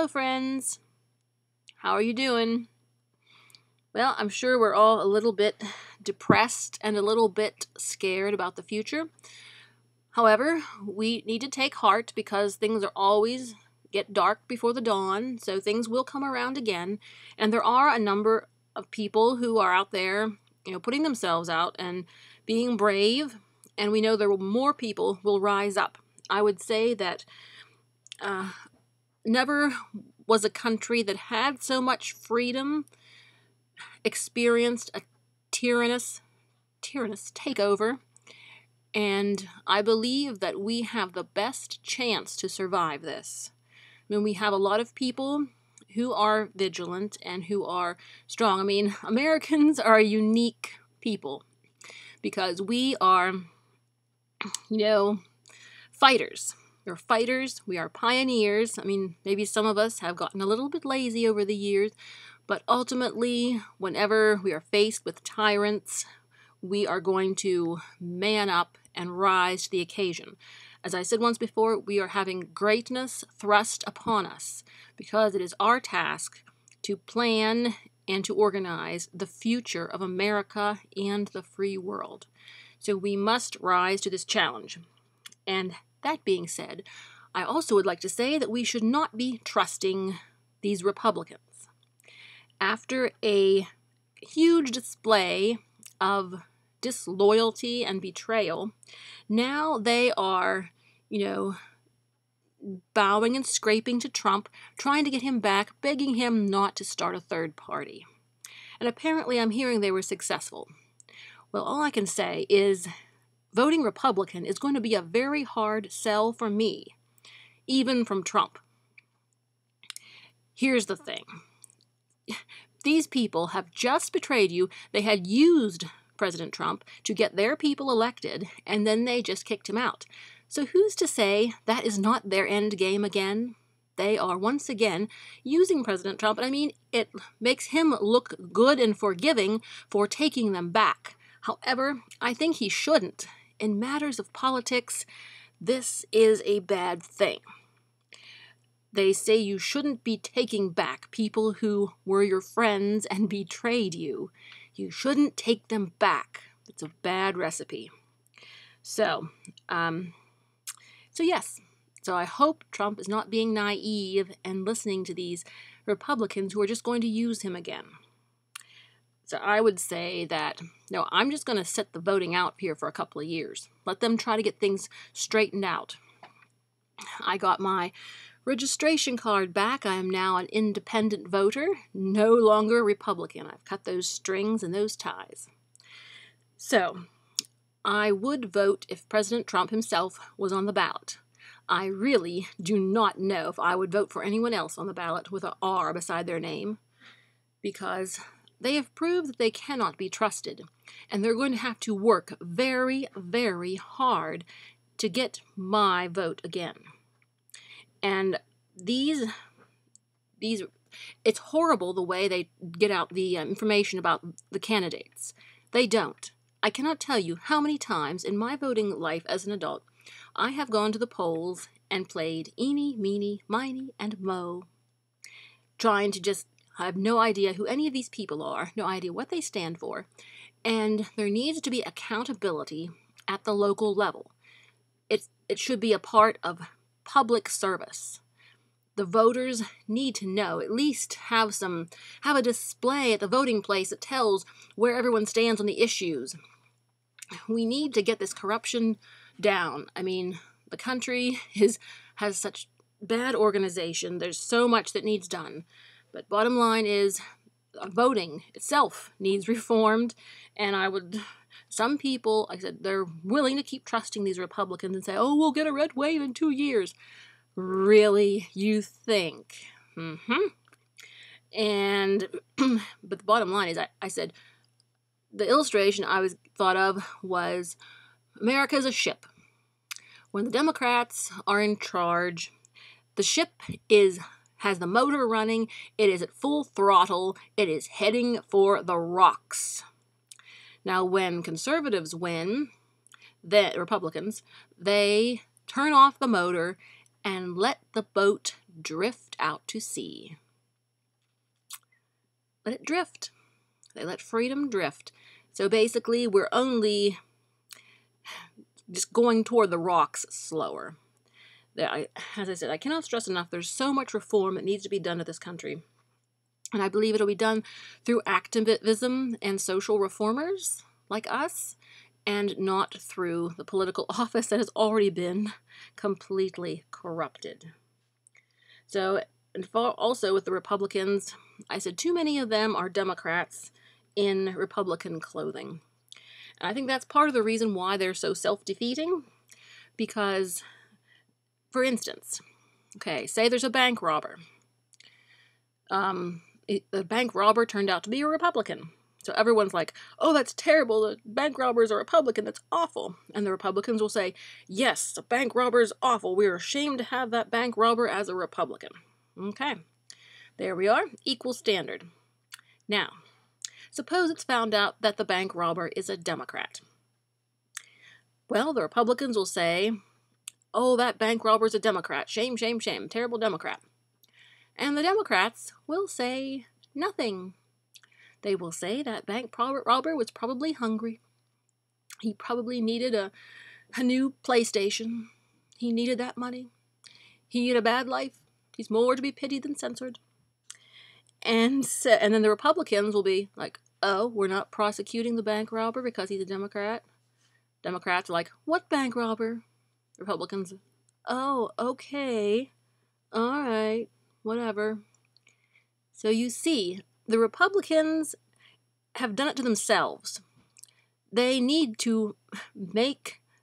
Hello, friends. How are you doing? Well, I'm sure we're all a little bit depressed and a little bit scared about the future. However, we need to take heart because things are always get dark before the dawn, so things will come around again. And there are a number of people who are out there, putting themselves out and being brave. And we know more people will rise up. I would say that never was a country that had so much freedom experienced a tyrannous takeover, and I believe that we have the best chance to survive this. I mean, we have a lot of people who are vigilant and who are strong. I mean, Americans are a unique people because we are, fighters. We're fighters. We are pioneers. I mean, maybe some of us have gotten a little bit lazy over the years, but ultimately, whenever we are faced with tyrants, we are going to man up and rise to the occasion. As I said once before, we are having greatness thrust upon us because it is our task to plan and to organize the future of America and the free world. So we must rise to this challenge. And that being said, I also would like to say that we should not be trusting these Republicans. After a huge display of disloyalty and betrayal, now they are, bowing and scraping to Trump, trying to get him back, begging him not to start a third party. And apparently I'm hearing they were successful. Well, all I can say is voting Republican is going to be a very hard sell for me, even from Trump. Here's the thing. These people have just betrayed you. They had used President Trump to get their people elected, and then they just kicked him out. So who's to say that is not their end game again? They are once again using President Trump, and I mean, it makes him look good and forgiving for taking them back. However, I think he shouldn't. In matters of politics, this is a bad thing. They say you shouldn't be taking back people who were your friends and betrayed you. You shouldn't take them back. It's a bad recipe. So yes. So I hope Trump is not being naive and listening to these Republicans who are just going to use him again. So I would say that, no, I'm just going to set the voting out here for a couple of years. Let them try to get things straightened out. I got my registration card back. I am now an independent voter, no longer a Republican. I've cut those strings and those ties. So, I would vote if President Trump himself was on the ballot. I really do not know if I would vote for anyone else on the ballot with an R beside their name, because they have proved that they cannot be trusted, and they're going to have to work very, very hard to get my vote again. And these, it's horrible the way they get out the information about the candidates. They don't. I cannot tell you how many times in my voting life as an adult I have gone to the polls and played eeny, meeny, miny, and mo, trying to just have no idea who any of these people are, no idea what they stand for, and there needs to be accountability at the local level. It should be a part of public service. The voters need to know, at least have a display at the voting place that tells where everyone stands on the issues. We need to get this corruption down. I mean, the country has such bad organization. There's so much that needs done. But bottom line is, voting itself needs reformed, and some people, like I said, they're willing to keep trusting these Republicans and say, oh, we'll get a red wave in 2 years. Really? You think? And, but the bottom line is, I said, the illustration I thought of was America is a ship. When the Democrats are in charge, the ship has the motor running, it is at full throttle, it is heading for the rocks. Now, when conservatives win, the Republicans, they turn off the motor and let the boat drift out to sea. Let it drift. They let freedom drift. So basically, we're only just going toward the rocks slower. As I said, I cannot stress enough, there's so much reform that needs to be done to this country. And I believe it'll be done through activism and social reformers like us, and not through the political office that has already been completely corrupted. So, and also with the Republicans, I said too many of them are Democrats in Republican clothing. And I think that's part of the reason why they're so self-defeating, because, for instance, okay, say there's a bank robber. The bank robber turned out to be a Republican. So everyone's like, oh, that's terrible, the bank robber is a Republican, that's awful. And the Republicans will say, yes, the bank robber is awful, we're ashamed to have that bank robber as a Republican. Okay, there we are, equal standard. Now, suppose it's found out that the bank robber is a Democrat. Well, the Republicans will say, oh, that bank robber's a Democrat, shame, shame, shame, terrible Democrat. And the Democrats will say nothing. They will say that bank robber was probably hungry. He probably needed a new PlayStation. He needed that money. He had a bad life. He's more to be pitied than censored. And then the Republicans will be like, oh, we're not prosecuting the bank robber because he's a Democrat. Democrats are like, what bank robber? Republicans, oh, okay. All right, whatever. So you see, the Republicans have done it to themselves. They need to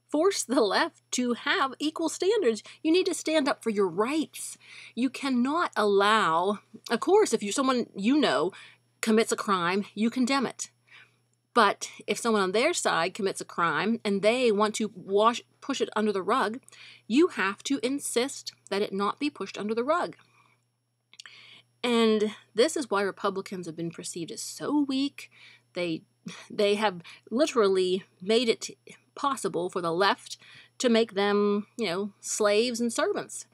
force the left to have equal standards. You need to stand up for your rights. You cannot allow, of course, if someone you know commits a crime, you condemn it. But if someone on their side commits a crime and they want to push it under the rug, you have to insist that it not be pushed under the rug. And this is why Republicans have been perceived as so weak. They have literally made it possible for the left to make them, slaves and servants,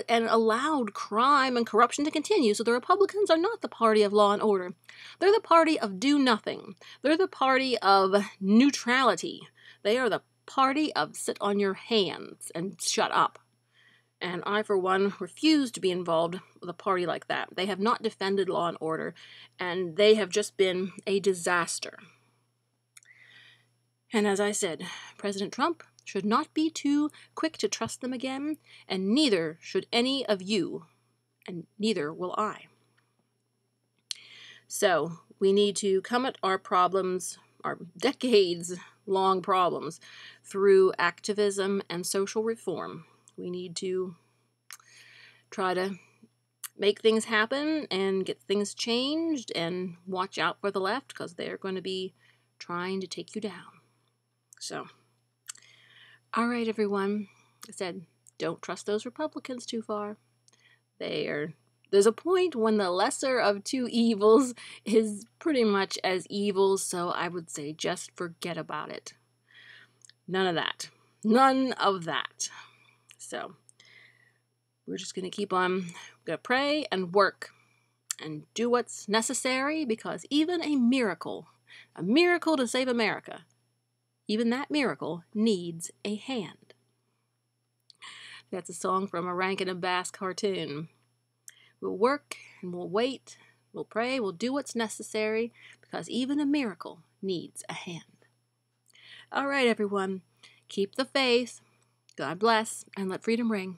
and allowed crime and corruption to continue. So the Republicans are not the party of law and order. They're the party of do nothing. They're the party of neutrality. They are the party of sit on your hands and shut up. And I, for one, refuse to be involved with a party like that. They have not defended law and order, and they have just been a disaster. And as I said, President Trump should not be too quick to trust them again, and neither should any of you, and neither will I. So, we need to come at our problems, our decades-long problems, through activism and social reform. We need to try to make things happen and get things changed and watch out for the left because they're going to be trying to take you down. So, all right, everyone. I said, don't trust those Republicans too far. There's a point when the lesser of two evils is pretty much as evil, so I would say just forget about it. None of that. None of that. So, we're just going to keep on, going to pray and work and do what's necessary, because even a miracle to save America, even that miracle needs a hand. That's a song from a Rankin and Bass cartoon. We'll work and we'll wait, we'll pray, we'll do what's necessary, because even a miracle needs a hand. All right, everyone, keep the faith. God bless, and let freedom ring.